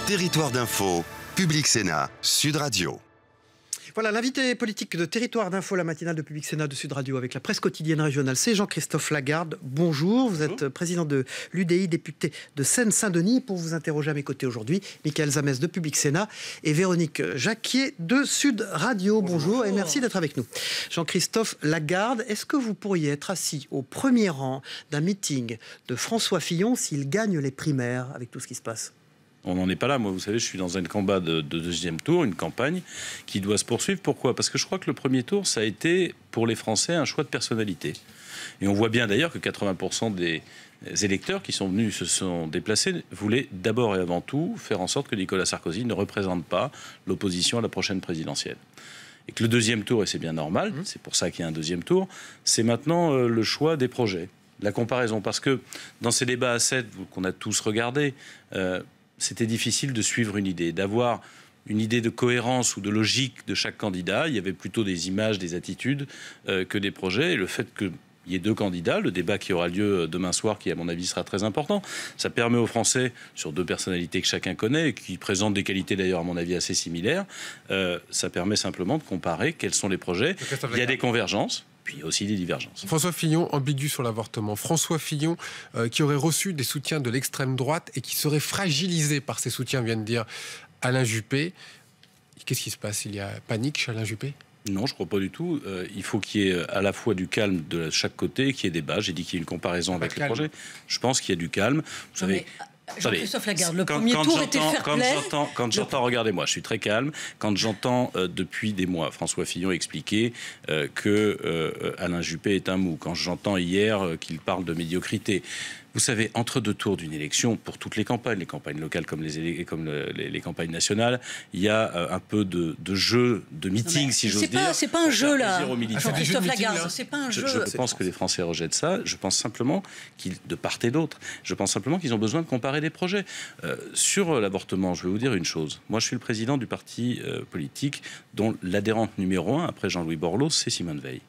Territoire d'info, Public Sénat, Sud Radio. Voilà, l'invité politique de Territoire d'Info, la matinale de Public Sénat de Sud Radio avec la presse quotidienne régionale, c'est Jean-Christophe Lagarde. Bonjour, vous êtes président de l'UDI, député de Seine-Saint-Denis. Pour vous interroger à mes côtés aujourd'hui, Michael Zamès de Public Sénat et Véronique Jacquier de Sud Radio. Bonjour et merci d'être avec nous. Jean-Christophe Lagarde, est-ce que vous pourriez être assis au premier rang d'un meeting de François Fillon s'il gagne les primaires avec tout ce qui se passe ? On n'en est pas là. Moi, vous savez, je suis dans un combat de deuxième tour, une campagne qui doit se poursuivre. Pourquoi ? Parce que je crois que le premier tour, ça a été, pour les Français, un choix de personnalité. Et on voit bien d'ailleurs que 80% des électeurs qui sont venus, se sont déplacés, voulaient d'abord et avant tout faire en sorte que Nicolas Sarkozy ne représente pas l'opposition à la prochaine présidentielle. Et que le deuxième tour, et c'est bien normal, c'est pour ça qu'il y a un deuxième tour, c'est maintenant le choix des projets. La comparaison, parce que dans ces débats à 7 qu'on a tous regardés, c'était difficile de suivre une idée, d'avoir une idée de cohérence ou de logique de chaque candidat. Il y avait plutôt des images, des attitudes que des projets. Et le fait qu'il y ait deux candidats, le débat qui aura lieu demain soir, qui à mon avis sera très important, ça permet aux Français, sur deux personnalités que chacun connaît et qui présentent des qualités d'ailleurs à mon avis assez similaires, ça permet simplement de comparer quels sont les projets. Il y a des convergences. Puis aussi des divergences. François Fillon, ambigu sur l'avortement. François Fillon, qui aurait reçu des soutiens de l'extrême droite et qui serait fragilisé par ces soutiens, vient de dire Alain Juppé. Qu'est-ce qui se passe ? Il y a panique chez Alain Juppé ? Non, je ne crois pas du tout. Il faut qu'il y ait à la fois du calme de chaque côté, qu'il y ait débat. J'ai dit qu'il y ait une comparaison avec les projets. Je pense qu'il y a du calme. Vous savez... Jean-Christophe Lagarde, le premier tour était fair-play. Quand j'entends, regardez-moi, je suis très calme. Quand j'entends depuis des mois François Fillon expliquer que Alain Juppé est un mou, quand j'entends hier qu'il parle de médiocrité. Vous savez, entre deux tours d'une élection, pour toutes les campagnes locales comme les campagnes nationales, il y a un peu de jeu, de meeting, si j'ose dire. C'est pas un jeu, là. Jean-Christophe Lagarde, c'est pas un jeu. Je pense que les Français rejettent ça. Je pense simplement de part et d'autre, je pense simplement qu'ils ont besoin de comparer des projets. Sur l'avortement, je vais vous dire une chose. Moi, je suis le président du parti politique dont l'adhérente numéro 1, après Jean-Louis Borloo, c'est Simone Veil.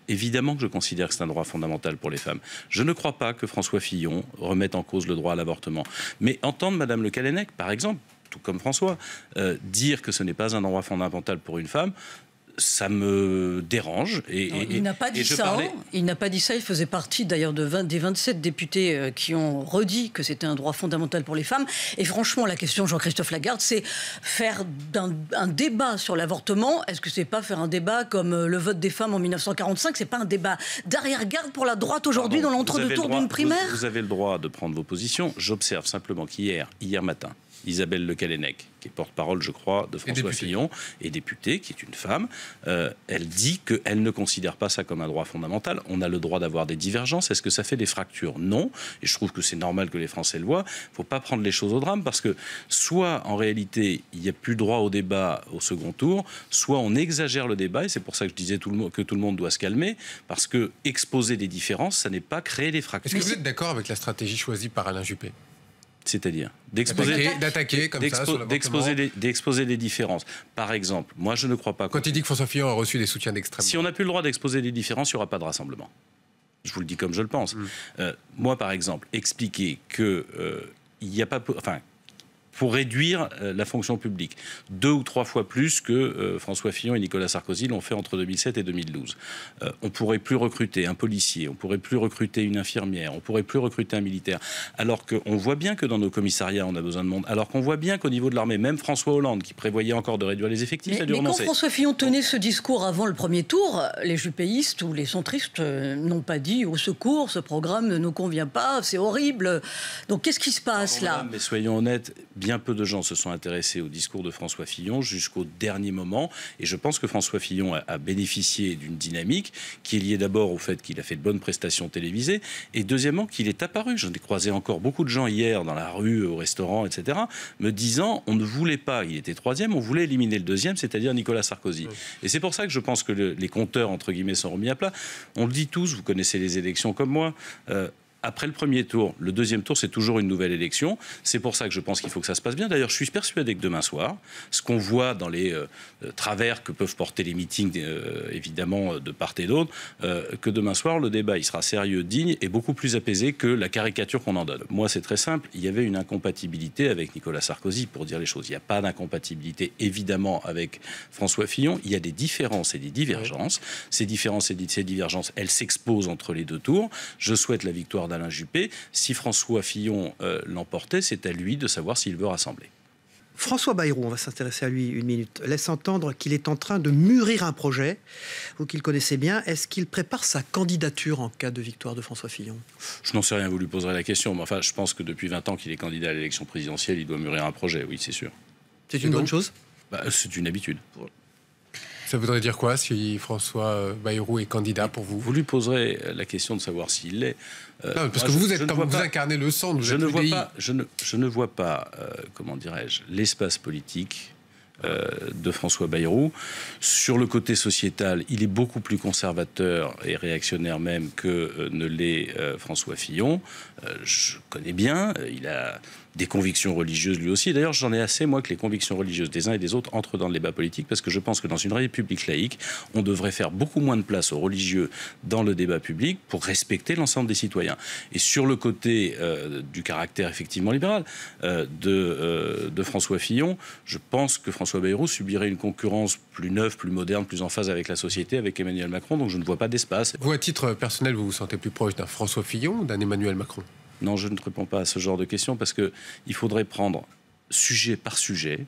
Évidemment que je considère que c'est un droit fondamental pour les femmes. Je ne crois pas que François Fillon remette en cause le droit à l'avortement. Mais entendre Madame Le Callennec, par exemple, tout comme François, dire que ce n'est pas un droit fondamental pour une femme, ça me dérange. Il n'a pas dit ça. Il n'a pas dit ça. Il faisait partie d'ailleurs des 27 députés qui ont redit que c'était un droit fondamental pour les femmes. Et franchement, la question, Jean-Christophe Lagarde, c'est faire un débat sur l'avortement. Est-ce que c'est pas faire un débat comme le vote des femmes en 1945 ? C'est pas un débat d'arrière-garde pour la droite aujourd'hui dans l'entre-deux-tours d'une primaire ? Vous avez le droit de prendre vos positions. J'observe simplement qu'hier matin, Isabelle Le Callennec, qui est porte-parole, je crois, de François Fillon, et députée, qui est une femme, elle dit qu'elle ne considère pas ça comme un droit fondamental. On a le droit d'avoir des divergences. Est-ce que ça fait des fractures ? Non. Et je trouve que c'est normal que les Français le voient. Il ne faut pas prendre les choses au drame, parce que soit, en réalité, il n'y a plus droit au débat au second tour, soit on exagère le débat, et c'est pour ça que je disais que tout le monde doit se calmer, parce que exposer des différences, ça n'est pas créer des fractures. Est-ce que vous êtes d'accord avec la stratégie choisie par Alain Juppé ? C'est-à-dire d'attaquer comme ça sur d'exposer des différences. Par exemple, moi je ne crois pas... Quand il dit que François Fillon a reçu des soutiens d'extrême droite. Si on n'a plus le droit d'exposer des différences, il n'y aura pas de rassemblement. Je vous le dis comme je le pense. Moi, par exemple, expliquer que il n'y a pas... pour réduire la fonction publique, 2 ou 3 fois plus que François Fillon et Nicolas Sarkozy l'ont fait entre 2007 et 2012. On ne pourrait plus recruter un policier, on ne pourrait plus recruter une infirmière, on ne pourrait plus recruter un militaire, alors qu'on voit bien que dans nos commissariats, on a besoin de monde, alors qu'on voit bien qu'au niveau de l'armée, même François Hollande, qui prévoyait encore de réduire les effectifs, a dû renoncer. Mais quand François Fillon tenait ce discours avant le premier tour, les juppéistes ou les centristes n'ont pas dit « au secours, ce programme ne nous convient pas, c'est horrible ». Donc qu'est-ce qui se passe là ? Mais soyons honnêtes, bien peu de gens se sont intéressés au discours de François Fillon jusqu'au dernier moment. Et je pense que François Fillon a bénéficié d'une dynamique qui est liée d'abord au fait qu'il a fait de bonnes prestations télévisées et deuxièmement qu'il est apparu. J'en ai croisé encore beaucoup de gens hier dans la rue, au restaurant, etc. me disant on ne voulait pas, il était troisième, on voulait éliminer le deuxième, c'est-à-dire Nicolas Sarkozy. Oui. Et c'est pour ça que je pense que les compteurs, entre guillemets, sont remis à plat. On le dit tous, vous connaissez les élections comme moi. après le premier tour, le deuxième tour, c'est toujours une nouvelle élection. C'est pour ça que je pense qu'il faut que ça se passe bien. D'ailleurs, je suis persuadé que demain soir, ce qu'on voit dans les travers que peuvent porter les meetings, évidemment, de part et d'autre, que demain soir, le débat, il sera sérieux, digne et beaucoup plus apaisé que la caricature qu'on en donne. Moi, c'est très simple. Il y avait une incompatibilité avec Nicolas Sarkozy, pour dire les choses. Il n'y a pas d'incompatibilité, évidemment, avec François Fillon. Il y a des différences et des divergences. Ces différences et ces divergences, elles s'exposent entre les deux tours. Je souhaite la victoire d'Alain Juppé. Si François Fillon l'emportait, c'est à lui de savoir s'il veut rassembler. François Bayrou, on va s'intéresser à lui une minute, laisse entendre qu'il est en train de mûrir un projet, vous qui le connaissez bien. Est-ce qu'il prépare sa candidature en cas de victoire de François Fillon? Je n'en sais rien, vous lui poserez la question. Mais enfin, je pense que depuis 20 ans qu'il est candidat à l'élection présidentielle, il doit mûrir un projet, oui, c'est sûr. C'est une bonne chose? C'est une habitude. Ça voudrait dire quoi si François Bayrou est candidat pour vous? Vous lui poserez la question de savoir s'il l'est. Non, parce que vous incarnez le centre. Je ne vois pas, comment dirais-je, l'espace politique de François Bayrou. Sur le côté sociétal, il est beaucoup plus conservateur et réactionnaire même que ne l'est François Fillon. Je connais bien, il a des convictions religieuses lui aussi. D'ailleurs, j'en ai assez, moi, que les convictions religieuses des uns et des autres entrent dans le débat politique, parce que je pense que dans une république laïque, on devrait faire beaucoup moins de place aux religieux dans le débat public pour respecter l'ensemble des citoyens. Et sur le côté du caractère effectivement libéral de François Fillon, je pense que François Bayrou subirait une concurrence plus neuve, plus moderne, plus en phase avec la société, avec Emmanuel Macron, donc je ne vois pas d'espace. Vous, à titre personnel, vous vous sentez plus proche d'un François Fillon ou d'un Emmanuel Macron? Non, je ne réponds pas à ce genre de questions parce qu'il faudrait prendre sujet par sujet.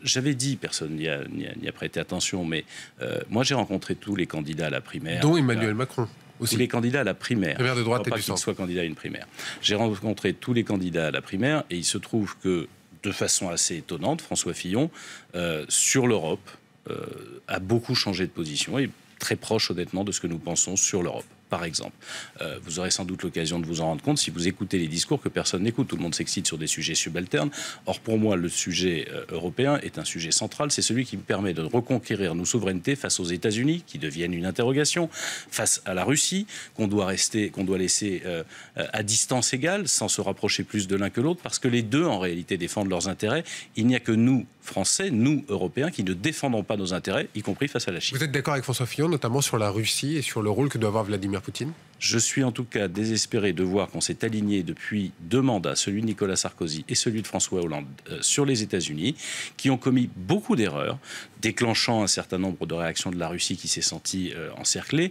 J'avais dit, personne n'y a prêté attention, mais moi j'ai rencontré tous les candidats à la primaire. Dont Emmanuel Macron aussi. Tous les candidats à la primaire. Primaire de droite et pas du qu'il centre. soit candidat à une primaire. J'ai rencontré tous les candidats à la primaire et il se trouve que, de façon assez étonnante, François Fillon, sur l'Europe, a beaucoup changé de position et très proche honnêtement de ce que nous pensons sur l'Europe. Par exemple, vous aurez sans doute l'occasion de vous en rendre compte si vous écoutez les discours que personne n'écoute. Tout le monde s'excite sur des sujets subalternes. Or, pour moi, le sujet européen est un sujet central. C'est celui qui permet de reconquérir nos souverainetés face aux États-Unis, qui deviennent une interrogation, face à la Russie, qu'on doit laisser à distance égale, sans se rapprocher plus de l'un que l'autre, parce que les deux, en réalité, défendent leurs intérêts. Il n'y a que nous, Français, nous, Européens, qui ne défendons pas nos intérêts, y compris face à la Chine. Vous êtes d'accord avec François Fillon, notamment sur la Russie et sur le rôle que doit avoir Vladimir Poutine? Je suis en tout cas désespéré de voir qu'on s'est aligné depuis 2 mandats, celui de Nicolas Sarkozy et celui de François Hollande, sur les États-Unis, qui ont commis beaucoup d'erreurs, déclenchant un certain nombre de réactions de la Russie qui s'est sentie encerclée,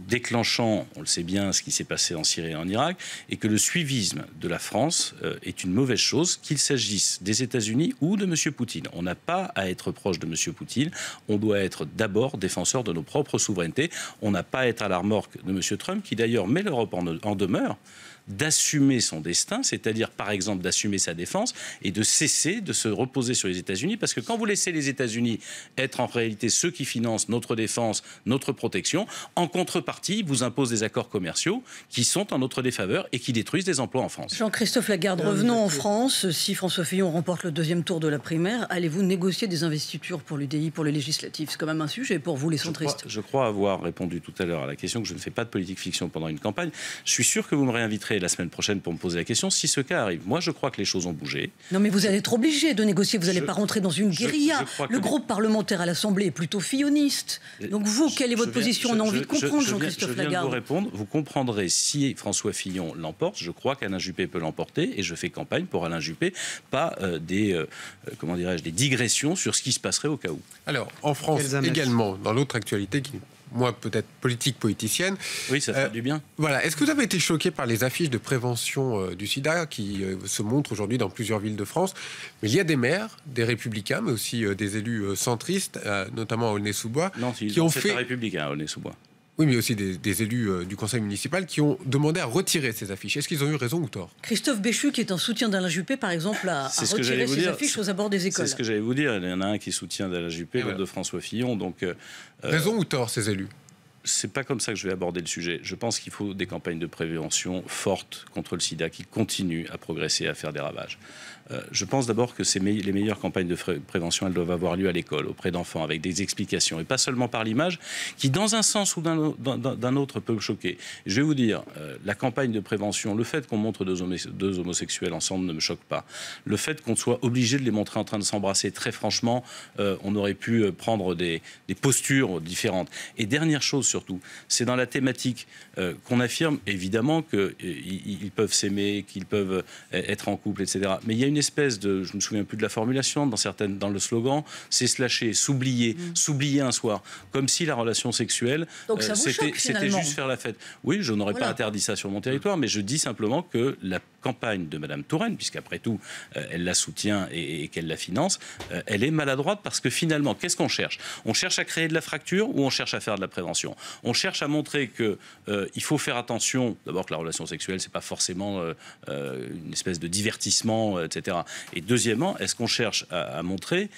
déclenchant, on le sait bien, ce qui s'est passé en Syrie et en Irak, et que le suivisme de la France est une mauvaise chose, qu'il s'agisse des États-Unis ou de M. Poutine. On n'a pas à être proche de M. Poutine, on doit être d'abord défenseur de nos propres souverainetés, on n'a pas à être à la remorque de M. Trump, qui d'ailleurs met l'Europe en demeure d'assumer son destin, c'est-à-dire par exemple d'assumer sa défense et de cesser de se reposer sur les États-Unis, parce que quand vous laissez les États-Unis être en réalité ceux qui financent notre défense, notre protection, en contrepartie, ils vous imposent des accords commerciaux qui sont en notre défaveur et qui détruisent des emplois en France. Jean-Christophe Lagarde, revenons en France. Si François Fillon remporte le deuxième tour de la primaire, allez-vous négocier des investitures pour l'UDI, pour les législatives? C'est quand même un sujet pour vous, les centristes. Je crois avoir répondu tout à l'heure à la question que je ne fais pas de politique fiction pendant une campagne. Je suis sûr que vous me réinviterez la semaine prochaine pour me poser la question si ce cas arrive. Moi, je crois que les choses ont bougé. Non, mais vous allez être obligé de négocier. Vous n'allez pas rentrer dans une guérilla. Le groupe parlementaire à l'Assemblée est plutôt filloniste. Donc vous, quelle est votre position? On a envie de comprendre, Jean-Christophe Lagarde. Je viens de vous répondre. Vous comprendrez si François Fillon l'emporte. Je crois qu'Alain Juppé peut l'emporter et je fais campagne pour Alain Juppé, pas des digressions sur ce qui se passerait au cas où. Alors, en France également, dans l'autre actualité qui... moi peut-être politique politicienne. Oui, ça fait du bien. Voilà. Est-ce que vous avez été choqué par les affiches de prévention du sida qui se montrent aujourd'hui dans plusieurs villes de France? Mais il y a des maires, des républicains, mais aussi des élus centristes, notamment à Aulnay-sous-Bois, qui ont fait... C'est un républicain à Aulnay-sous-Bois. Oui, mais aussi des élus du conseil municipal qui ont demandé à retirer ces affiches. Est-ce qu'ils ont eu raison ou tort? Christophe Béchu, qui est un soutien d'Alain Juppé, par exemple, a retiré ces affiches aux abords des écoles. C'est ce que j'allais vous dire. Il y en a un qui soutient d'Alain Juppé, l'autre de François Fillon. Donc, raison ou tort, ces élus? c'est pas comme ça que je vais aborder le sujet. Je pense qu'il faut des campagnes de prévention fortes contre le sida qui continuent à progresser, à faire des ravages. Je pense d'abord que les meilleures campagnes de prévention, elles doivent avoir lieu à l'école, auprès d'enfants, avec des explications, et pas seulement par l'image, qui dans un sens ou d'un autre peut choquer. Je vais vous dire, la campagne de prévention, le fait qu'on montre deux homosexuels ensemble ne me choque pas. Le fait qu'on soit obligé de les montrer en train de s'embrasser, très franchement, on aurait pu prendre des postures différentes. Et dernière chose surtout, c'est dans la thématique qu'on affirme évidemment qu'ils peuvent s'aimer, qu'ils peuvent être en couple, etc. Mais il y a une espèce de, je me souviens plus de la formulation, dans le slogan, c'est se lâcher, s'oublier un soir, comme si la relation sexuelle, c'était juste faire la fête. Oui, je n'aurais pas interdit ça sur mon territoire, mais je dis simplement que la campagne de Madame Touraine, puisqu'après tout, elle la soutient et qu'elle la finance, elle est maladroite parce que finalement, qu'est-ce qu'on cherche ? On cherche à créer de la fracture ou on cherche à faire de la prévention ? On cherche à montrer qu'il faut faire attention, d'abord que la relation sexuelle, c'est pas forcément une espèce de divertissement, etc. Et deuxièmement, est-ce qu'on cherche à montrer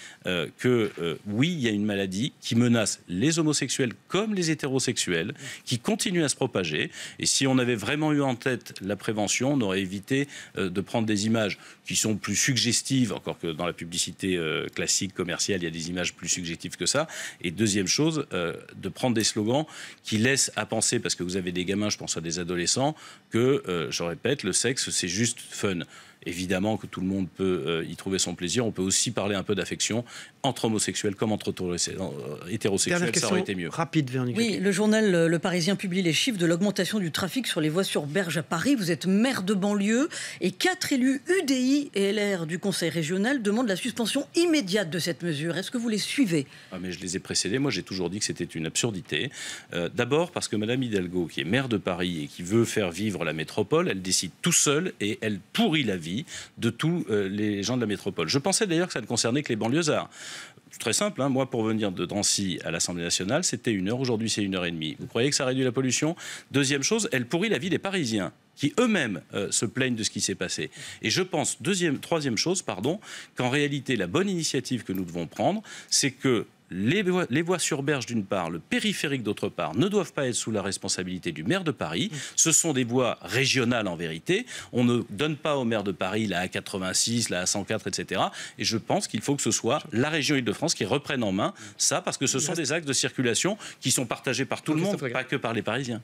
que oui, il y a une maladie qui menace les homosexuels comme les hétérosexuels, qui continue à se propager, et si on avait vraiment eu en tête la prévention, on aurait évité de prendre des images qui sont plus suggestives, encore que dans la publicité classique, commerciale, il y a des images plus suggestives que ça. Et deuxième chose, de prendre des slogans qui laissent à penser, parce que vous avez des gamins, je pense à des adolescents, que, je répète, le sexe, c'est juste fun. Évidemment que tout le monde peut y trouver son plaisir. On peut aussi parler un peu d'affection entre homosexuels comme entre hétérosexuels. Ça aurait été mieux. Rapide, Véronique. Oui, le journal Le Parisien publie les chiffres de l'augmentation du trafic sur les voies sur berge à Paris. Vous êtes maire de banlieue et 4 élus UDI et LR du Conseil régional demandent la suspension immédiate de cette mesure. Est-ce que vous les suivez ? Mais je les ai précédés. Moi, j'ai toujours dit que c'était une absurdité. D'abord parce que Madame Hidalgo, qui est maire de Paris et qui veut faire vivre la métropole, elle décide tout seule et elle pourrit la vie de tous les gens de la métropole. Je pensais d'ailleurs que ça ne concernait que les banlieusards. C'est très simple, hein. Moi, pour venir de Drancy à l'Assemblée nationale, c'était 1 heure. Aujourd'hui, c'est 1h30. Vous croyez que ça réduit la pollution ? Deuxième chose, elle pourrit la vie des Parisiens, qui eux-mêmes se plaignent de ce qui s'est passé. Et je pense, troisième chose, qu'en réalité, la bonne initiative que nous devons prendre, c'est que les voies sur berge d'une part, le périphérique d'autre part, ne doivent pas être sous la responsabilité du maire de Paris. Ce sont des voies régionales en vérité. On ne donne pas au maire de Paris la A86, la A104, etc. Et je pense qu'il faut que ce soit la région Île-de-France qui reprenne en main ça, parce que ce sont des axes de circulation qui sont partagés par tout le monde, pas que par les Parisiens.